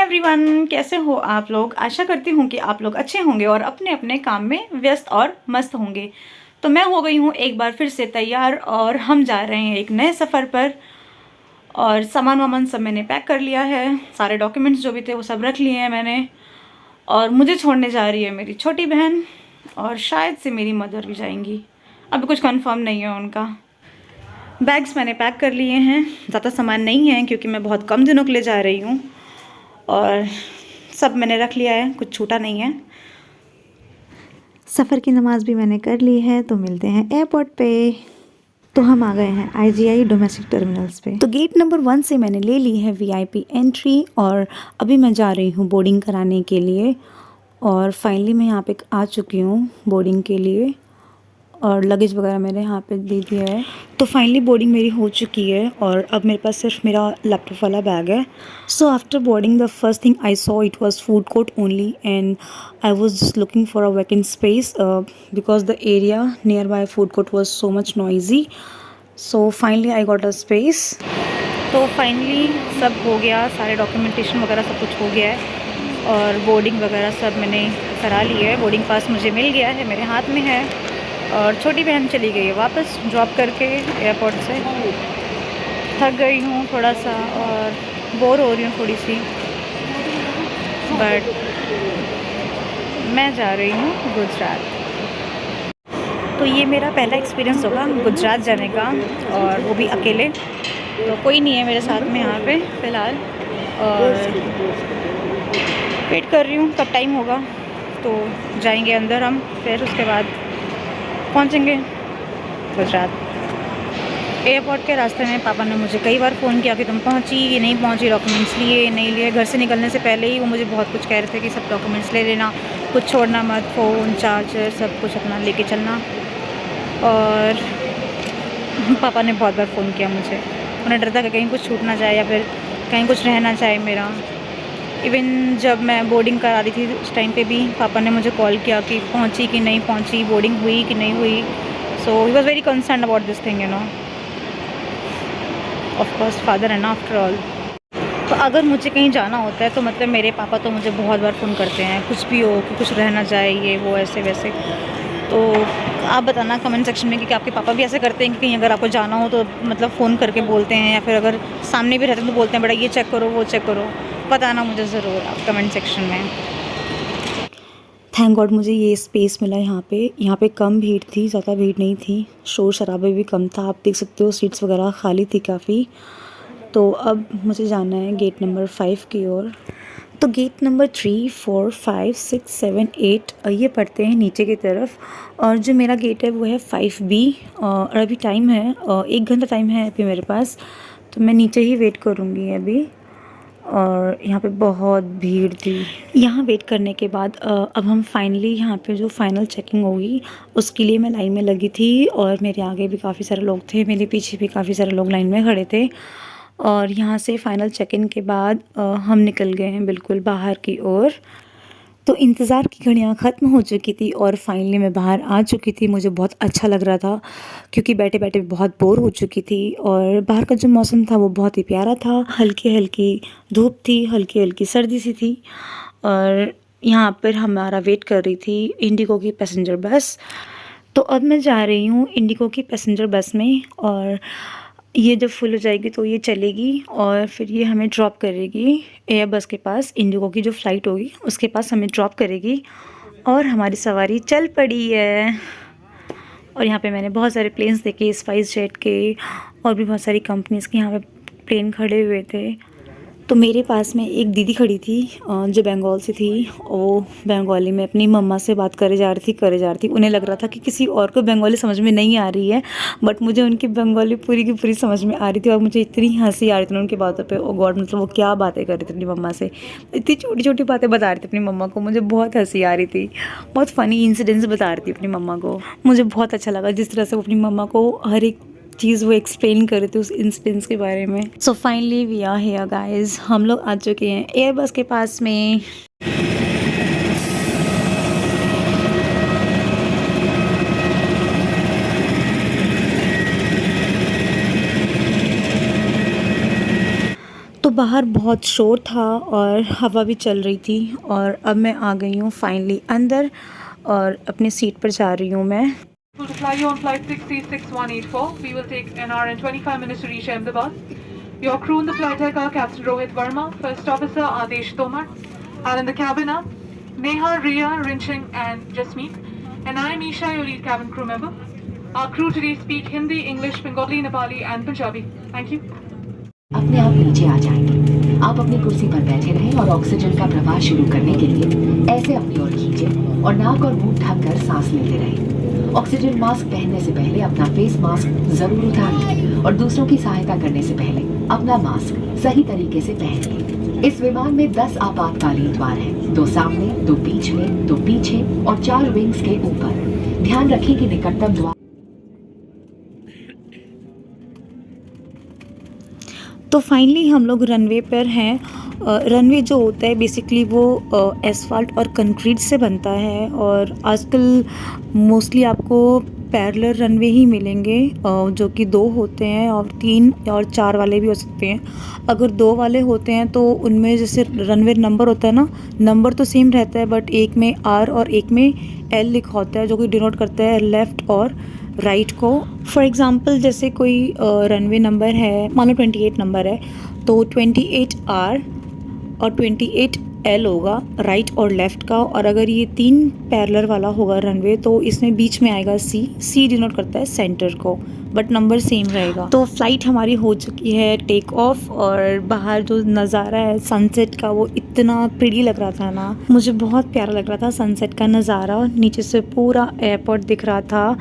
Everyone, कैसे हो आप लोग। आशा करती हूँ कि आप लोग अच्छे होंगे और अपने अपने काम में व्यस्त और मस्त होंगे। तो मैं हो गई हूँ एक बार फिर से तैयार और हम जा रहे हैं एक नए सफ़र पर। और सामान वामान सब मैंने पैक कर लिया है, सारे डॉक्यूमेंट्स जो भी थे वो सब रख लिए हैं मैंने। और मुझे छोड़ने जा रही है मेरी छोटी बहन और शायद से मेरी मदर भी जाएंगी, अभी कुछ कंफर्म नहीं है उनका। बैग्स मैंने पैक कर लिए हैं, ज़्यादा सामान नहीं है क्योंकि मैं बहुत कम दिनों के लिए जा रही हूँ। और सब मैंने रख लिया है, कुछ छूटा नहीं है। सफ़र की नमाज़ भी मैंने कर ली है, तो मिलते हैं एयरपोर्ट पे। तो हम आ गए हैं IGI डोमेस्टिक टर्मिनल्स पे। तो गेट नंबर 1 से मैंने ले ली है VIP एंट्री और अभी मैं जा रही हूँ बोर्डिंग कराने के लिए। और फाइनली मैं यहाँ पे आ चुकी हूँ बोर्डिंग के लिए और लगेज वगैरह मैंने यहाँ पे दे दिया है। तो फाइनली बोर्डिंग मेरी हो चुकी है और अब मेरे पास सिर्फ मेरा लैपटॉप वाला बैग है। So after boarding the first thing I saw it was food court only and I was just looking for a vacant space because the area near by food court was so much noisy. So finally I got a space. तो finally सब हो गया, सारे documentation वगैरह सब कुछ हो गया है और बोर्डिंग वगैरह सब मैंने करा ली है। बोर्डिंग पास मुझे मिल गया है, मेरे हाथ में है। और छोटी बहन चली गई है वापस ड्रॉप करके एयरपोर्ट से। थक गई हूँ थोड़ा सा और बोर हो रही हूँ थोड़ी सी, बट मैं जा रही हूँ गुजरात। तो ये मेरा पहला एक्सपीरियंस होगा गुजरात जाने का और वो भी अकेले। तो कोई नहीं है मेरे साथ में यहाँ पे फ़िलहाल और वेट कर रही हूँ कब टाइम होगा तो जाएंगे अंदर हम, फिर उसके बाद पहुँचेंगे गुजरात। एयरपोर्ट के रास्ते में पापा ने मुझे कई बार फ़ोन किया कि तुम पहुँची कि नहीं पहुँची, डॉक्यूमेंट्स लिए नहीं लिए। घर से निकलने से पहले ही वो मुझे बहुत कुछ कह रहे थे कि सब डॉक्यूमेंट्स ले लेना, कुछ छोड़ना मत, फ़ोन चार्जर सब कुछ अपना लेके चलना। और पापा ने बहुत बार फ़ोन किया मुझे, उन्हें डर था कि कहीं कुछ छूट ना जाए या फिर कहीं कुछ रह ना जाए मेरा। इवन जब मैं बोर्डिंग करा रही थी उस टाइम पे भी पापा ने मुझे कॉल किया कि पहुंची कि नहीं पहुंची, बोर्डिंग हुई कि नहीं हुई। So he was very concern about this thing, you know. Of course father है ना आफ्टर ऑल। तो अगर मुझे कहीं जाना होता है तो मतलब मेरे पापा तो मुझे बहुत बार फ़ोन करते हैं, कुछ भी हो कि कुछ रह ना जाए ये वो ऐसे वैसे। तो आप बताना कमेंट सेक्शन में कि आपके पापा भी ऐसे करते हैं कि कहीं अगर आपको जाना हो तो मतलब फ़ोन करके बोलते हैं, या फिर अगर सामने भी रहते हैं तो बोलते हैं बेटा ये चेक करो वो चेक करो। बताना मुझे ज़रूर आप कमेंट सेक्शन में। थैंक गॉड मुझे ये स्पेस मिला यहाँ पे। यहाँ पे कम भीड़ थी, ज़्यादा भीड़ नहीं थी, शोर शराबे भी कम था। आप देख सकते हो सीट्स वगैरह खाली थी काफ़ी। तो अब मुझे जाना है गेट नंबर 5 की ओर। तो गेट नंबर 3, 4, 5, 6, 7, 8 ये पड़ते हैं नीचे की तरफ। और जो मेरा गेट है वो है 5B। और अभी टाइम है 1 घंटा टाइम है अभी मेरे पास, तो मैं नीचे ही वेट करूँगी अभी। और यहाँ पे बहुत भीड़ थी। यहाँ वेट करने के बाद अब हम फाइनली यहाँ पे जो फाइनल चेकिंग होगी उसके लिए मैं लाइन में लगी थी। और मेरे आगे भी काफ़ी सारे लोग थे, मेरे पीछे भी काफ़ी सारे लोग लाइन में खड़े थे। और यहाँ से फ़ाइनल चेक इन के बाद हम निकल गए हैं बिल्कुल बाहर की ओर। तो इंतज़ार की घड़ियाँ ख़त्म हो चुकी थी और फाइनली मैं बाहर आ चुकी थी। मुझे बहुत अच्छा लग रहा था क्योंकि बैठे बैठे बहुत बोर हो चुकी थी। और बाहर का जो मौसम था वो बहुत ही प्यारा था, हल्की हल्की धूप थी, हल्की हल्की सर्दी सी थी। और यहाँ पर हमारा वेट कर रही थी इंडिगो की पैसेंजर बस। तो अब मैं जा रही हूँ इंडिगो की पैसेंजर बस में और ये जब फुल हो जाएगी तो ये चलेगी और फिर ये हमें ड्रॉप करेगी एयर बस के पास। इंडिगो की जो फ़्लाइट होगी उसके पास हमें ड्रॉप करेगी और हमारी सवारी चल पड़ी है। और यहाँ पे मैंने बहुत सारे प्लेन्स देखे, स्पाइस जेट के और भी बहुत सारी कंपनीज़ के यहाँ पे प्लेन खड़े हुए थे। तो मेरे पास में एक दीदी खड़ी थी जो बंगाल से थी। वो बंगाली में अपनी मम्मा से बात करे जा रही थी। उन्हें लग रहा था कि किसी और को बंगाली समझ में नहीं आ रही है, बट मुझे उनकी बंगाली पूरी की पूरी समझ में आ रही थी। और मुझे इतनी हंसी आ रही थी उनकी बातों पे। ओ गॉड, मतलब वो क्या बातें कर रही थी अपनी मम्मा से, इतनी छोटी छोटी बातें बता रही थी अपनी मम्मा को। मुझे बहुत हंसी आ रही थी, बहुत फ़नी इंसिडेंट्स बता रही थी अपनी मम्मा को। मुझे बहुत अच्छा लगा जिस तरह से वो अपनी मम्मा को हर एक चीज़ वो एक्सप्लेन कर रहे थे उस इंसिडेंट्स के बारे में। So finally we are here guys, हम लोग आ चुके हैं एयरबस के पास में। तो बाहर बहुत शोर था और हवा भी चल रही थी और अब मैं आ गई हूँ फाइनली अंदर और अपनी सीट पर जा रही हूँ मैं। To fly you on flight 66184. We will take an hour and 25 minutes to reach Ahmedabad. Your crew in the flight deck are Captain Rohit Verma, First Officer Adesh Tomar, and in the cabin are Neha, Ria, Rinching, and Jasmeet. And I am Isha, your lead cabin crew member. Our crew today speak Hindi, English, Bengali, Nepali, and Punjabi. Thank you. अपने आप नीचे आ जाएंगे। आप अपनी कुर्सी पर बैठे रहें और ऑक्सीजन का प्रवाह शुरू करने के लिए ऐसे अपनी ओर खींचें और नाक और मुंह ढककर सांस लेते रहें। ऑक्सीजन मास्क पहनने से पहले अपना फेस मास्क जरूर उतार लें और दूसरों की सहायता करने से पहले अपना मास्क सही तरीके से पहन लें। इस विमान में 10 आपातकालीन द्वार हैं, 2 सामने, 2 बीच में, 2 पीछे और 4 विंग्स के ऊपर। ध्यान रखें कि निकटतम द्वार। तो फाइनली हम लोग रनवे पर हैं। रनवे जो होता है बेसिकली वो एसफाल्ट और कंक्रीट से बनता है और आजकल मोस्टली आपको पैरेलल रनवे ही मिलेंगे जो कि 2 होते हैं और 3 और 4 वाले भी हो सकते हैं। अगर 2 वाले होते हैं तो उनमें जैसे रनवे नंबर होता है ना, नंबर तो सेम रहता है बट एक में R और एक में L लिखा होता है जो कि डिनोट करता है लेफ़्ट और राइट को। फॉर एग्ज़ाम्पल जैसे कोई रनवे नंबर है, मान लो 28 नंबर है तो 28R और 28L होगा राइट और लेफ़्ट का। और अगर ये 3 पैरेलल वाला होगा रनवे तो इसमें बीच में आएगा C डिनोट करता है सेंटर को, बट नंबर सेम रहेगा। तो फ़्लाइट हमारी हो चुकी है टेक ऑफ और बाहर जो नज़ारा है सनसेट का वो इतना प्रिटी लग रहा था ना, मुझे बहुत प्यारा लग रहा था सनसेट का नज़ारा। नीचे से पूरा एयरपोर्ट दिख रहा था।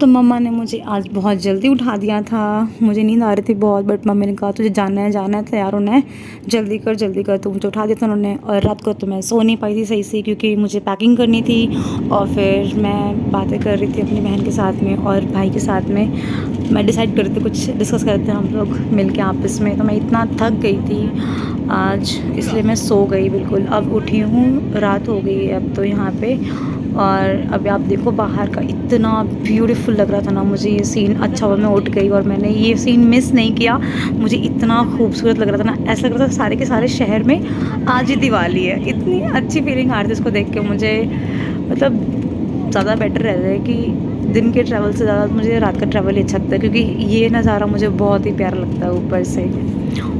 तो मम्मा ने मुझे आज बहुत जल्दी उठा दिया था, मुझे नींद आ रही थी बहुत बट मम्मी ने कहा तुझे जाना है तैयार होना है, जल्दी कर। तो मुझे उठा दिया था उन्होंने। और रात को तो मैं सो नहीं पाई थी सही से क्योंकि मुझे पैकिंग करनी थी और फिर मैं बातें कर रही थी अपनी बहन के साथ में और भाई के साथ में। मैं डिसाइड कर रही थी कुछ डिस्कस कर रहे थे हम लोग मिल के आपस में। तो मैं इतना थक गई थी आज इसलिए मैं सो गई बिल्कुल। अब उठी हूँ, रात हो गई है अब तो यहाँ पे। और अभी आप देखो बाहर का इतना ब्यूटीफुल लग रहा था ना मुझे ये सीन। अच्छा हुआ मैं उठ गई और मैंने ये सीन मिस नहीं किया। मुझे इतना खूबसूरत लग रहा था ना, ऐसा लग रहा था सारे के सारे शहर में आज ही दिवाली है। इतनी अच्छी फीलिंग आ रही थी इसको देख के मुझे। मतलब ज़्यादा बेटर रहता है कि दिन के ट्रैवल से ज़्यादा मुझे रात का ट्रैवल ही अच्छा लगता है क्योंकि ये नज़ारा मुझे बहुत ही प्यारा लगता है। ऊपर से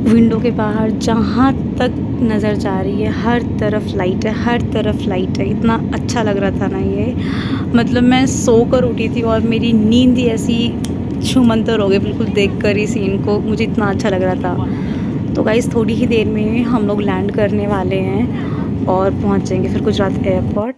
विंडो के बाहर जहाँ तक नज़र जा रही है हर तरफ लाइट है, हर तरफ लाइट है। इतना अच्छा लग रहा था ना ये, मतलब मैं सो कर उठी थी और मेरी नींद ही ऐसी छूमंतर हो गई बिल्कुल देख कर ही सीन को। मुझे इतना अच्छा लग रहा था। तो गाइस थोड़ी ही देर में हम लोग लैंड करने वाले हैं और पहुँचेंगे फिर गुजरात एयरपोर्ट।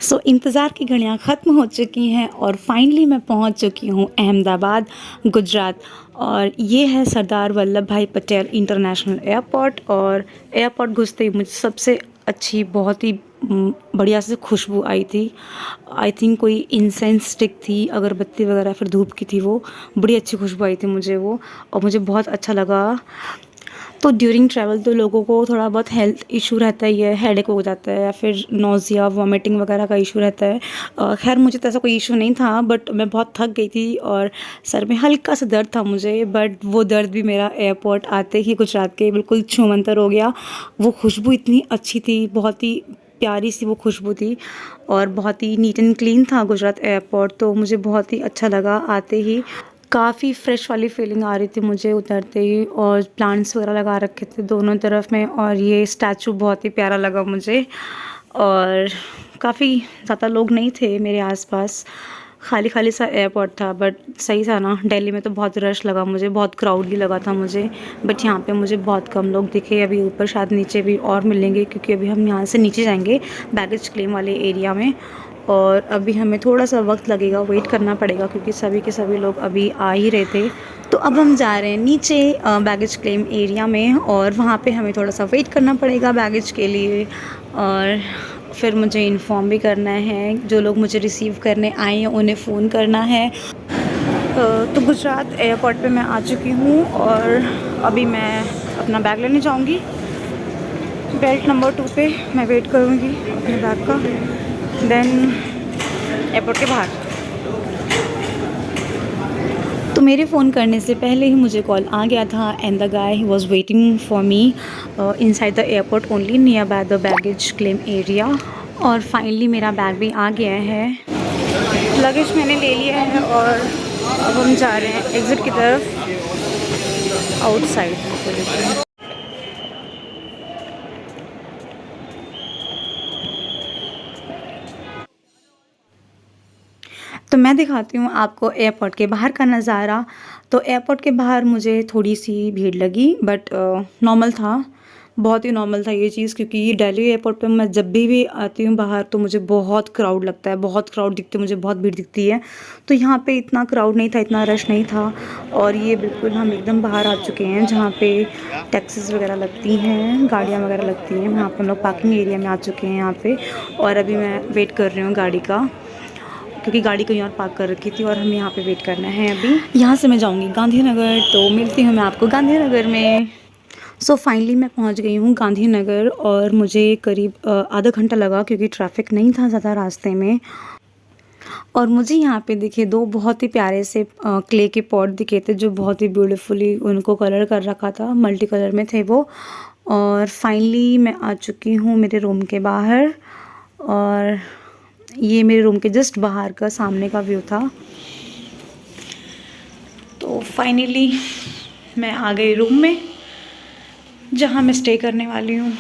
सो इंतज़ार की घड़ियाँ ख़त्म हो चुकी हैं और फाइनली मैं पहुंच चुकी हूं अहमदाबाद गुजरात। और ये है सरदार वल्लभ भाई पटेल इंटरनेशनल एयरपोर्ट। और एयरपोर्ट घुसते ही मुझे सबसे अच्छी बहुत ही बढ़िया से खुशबू आई थी। आई थिंक कोई इंसेंस स्टिक थी, अगरबत्ती वगैरह फिर धूप की थी, वो बड़ी अच्छी खुशबू आई थी मुझे वो और मुझे बहुत अच्छा लगा। तो ड्यूरिंग ट्रैवल तो लोगों को थोड़ा बहुत हेल्थ इशू रहता ही है, हेडेक हो जाता है या फिर नोज़िया वॉमिटिंग वगैरह का इशू रहता है। खैर मुझे तो ऐसा कोई इशू नहीं था बट मैं बहुत थक गई थी और सर में हल्का सा दर्द था मुझे, बट वो दर्द भी मेरा एयरपोर्ट आते ही गुजरात के बिल्कुल छूमंतर हो गया। वो खुशबू इतनी अच्छी थी, बहुत ही प्यारी सी वो खुशबू थी और बहुत ही नीट एंड क्लीन था गुजरात एयरपोर्ट। तो मुझे बहुत ही अच्छा लगा आते ही, काफ़ी फ्रेश वाली फीलिंग आ रही थी मुझे उतरते ही। और प्लांट्स वगैरह लगा रखे थे दोनों तरफ में और ये स्टैचू बहुत ही प्यारा लगा मुझे। और काफ़ी ज़्यादा लोग नहीं थे मेरे आसपास, खाली खाली सा एयरपोर्ट था बट सही था ना। दिल्ली में तो बहुत रश लगा मुझे, बहुत क्राउडी लगा था मुझे, बट यहाँ पे मुझे बहुत कम लोग दिखे। अभी ऊपर शायद नीचे भी और मिलेंगे क्योंकि अभी हम यहाँ से नीचे जाएंगे बैगेज क्लेम वाले एरिया में और अभी हमें थोड़ा सा वक्त लगेगा, वेट करना पड़ेगा क्योंकि सभी के सभी लोग अभी आ ही रहे थे। तो अब हम जा रहे हैं नीचे बैगेज क्लेम एरिया में और वहाँ पे हमें थोड़ा सा वेट करना पड़ेगा बैगेज के लिए। और फिर मुझे इन्फॉर्म भी करना है, जो लोग मुझे रिसीव करने आए हैं उन्हें फ़ोन करना है। तो गुजरात एयरपोर्ट पे मैं आ चुकी हूँ और अभी मैं अपना बैग लेने जाऊँगी। बेल्ट नंबर 2 पे मैं वेट करूँगी अपने बैग का, देन एयरपोर्ट के बाहर। तो मेरे फ़ोन करने से पहले ही मुझे कॉल आ गया था and the guy he was waiting for me inside the airport only near by the baggage claim area. और फाइनली मेरा बैग भी आ गया है, लगेज मैंने ले लिया है और अब हम जा रहे हैं एग्ज़िट की तरफ आउटसाइड। तो मैं दिखाती हूँ आपको एयरपोर्ट के बाहर का नज़ारा। तो एयरपोर्ट के बाहर मुझे थोड़ी सी भीड़ लगी बट नॉर्मल था, बहुत ही नॉर्मल था ये चीज़, क्योंकि दिल्ली एयरपोर्ट पे मैं जब भी आती हूँ बाहर तो मुझे बहुत क्राउड लगता है, बहुत क्राउड दिखती है मुझे, बहुत भीड़ दिखती है। तो यहाँ पे इतना क्राउड नहीं था, इतना रश नहीं था। और ये बिल्कुल हम एकदम बाहर आ चुके हैं जहाँ पे टैक्सीज वगैरह लगती हैं, गाड़ियाँ वगैरह लगती हैं। यहाँ पे हम लोग पार्किंग एरिया में आ चुके हैं यहाँ पे। और अभी मैं वेट कर रही हूँ गाड़ी का, क्योंकि गाड़ी कहीं और पार्क कर रखी थी और हमें यहाँ पे वेट करना है। अभी यहाँ से मैं जाऊँगी गांधीनगर, तो मिलती हूँ मैं आपको गांधीनगर में। सो फाइनली मैं पहुँच गई हूँ गांधीनगर और मुझे करीब आधा घंटा लगा, क्योंकि ट्रैफिक नहीं था ज़्यादा रास्ते में। और मुझे यहाँ पे दिखे दो बहुत ही प्यारे से क्ले के पॉट दिखे थे, जो बहुत ही ब्यूटीफुली उनको कलर कर रखा था, मल्टी कलर में थे वो। और फाइनली मैं आ चुकी हूँ मेरे रूम के बाहर, और ये मेरे रूम के जस्ट बाहर का सामने का व्यू था। तो फाइनली मैं आ गई रूम में जहाँ मैं स्टे करने वाली हूँ।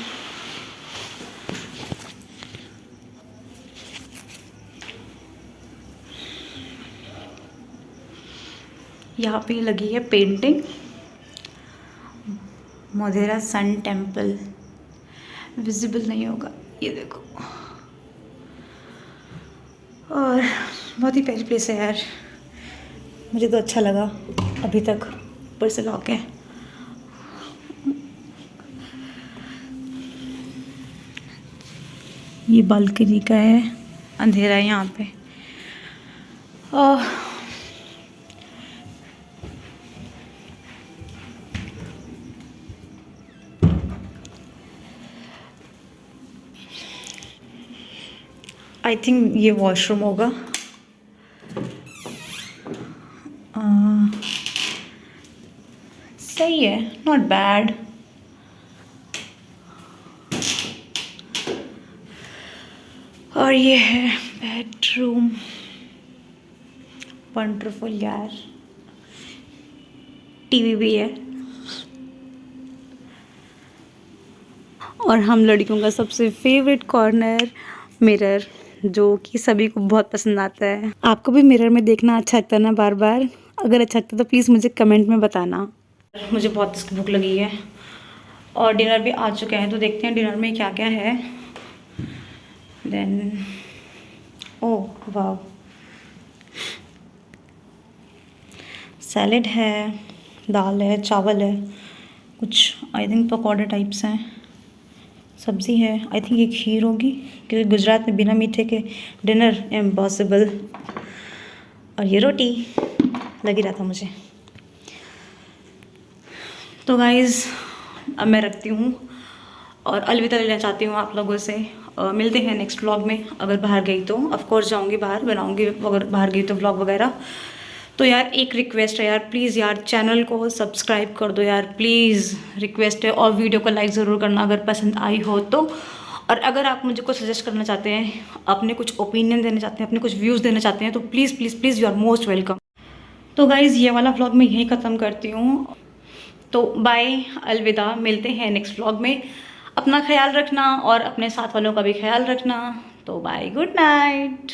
यहाँ पे लगी है painting, Modhera sun temple, visible नहीं होगा ये देखो। और बहुत ही प्यारी प्लेस है यार, मुझे तो अच्छा लगा अभी तक। ऊपर से लॉक है। ये बालकनी का है, अंधेरा है यहाँ पे। आई थिंक ये वॉशरूम होगा। सही है, नॉट बैड। और ये है बेडरूम, वंडरफुल यार। टीवी भी है। और हम लड़कियों का सबसे फेवरेट कॉर्नर, मिरर, जो कि सभी को बहुत पसंद आता है। आपको भी मिरर में देखना अच्छा लगता है ना बार बार? अगर अच्छा लगता है तो प्लीज़ मुझे कमेंट में बताना। मुझे बहुत भूख लगी है और डिनर भी आ चुका है, तो देखते हैं डिनर में क्या क्या है। देन ओह वाह, सैलेड है, दाल है, चावल है, कुछ आई थिंक पकौड़े टाइप्स हैं, सब्ज़ी है, आई थिंक ये खीर होगी, क्योंकि गुजरात में बिना मीठे के डिनर इम्पॉसिबल। और ये रोटी लग ही रहा था मुझे। तो गाइज़ अब मैं रखती हूँ और अलविदा लेना चाहती हूँ आप लोगों से। मिलते हैं नेक्स्ट व्लॉग में। अगर बाहर गई तो ऑफकोर्स जाऊँगी बाहर, बनाऊँगी अगर बाहर गई तो व्लॉग वगैरह। तो यार एक रिक्वेस्ट है यार, प्लीज़ यार चैनल को सब्सक्राइब कर दो यार, प्लीज़ रिक्वेस्ट है। और वीडियो को लाइक ज़रूर करना अगर पसंद आई हो तो। और अगर आप मुझे कुछ सजेस्ट करना चाहते हैं, अपने कुछ ओपिनियन देना चाहते हैं, अपने कुछ व्यूज़ देना चाहते हैं, तो please please please you are most welcome. तो गाइज़ ये वाला व्लॉग मैं यहीं ख़त्म करती हूँ। तो बाय, अलविदा, मिलते हैं नेक्स्ट व्लॉग में। अपना ख्याल रखना और अपने साथ वालों का भी ख्याल रखना। तो बाय, गुड नाइट।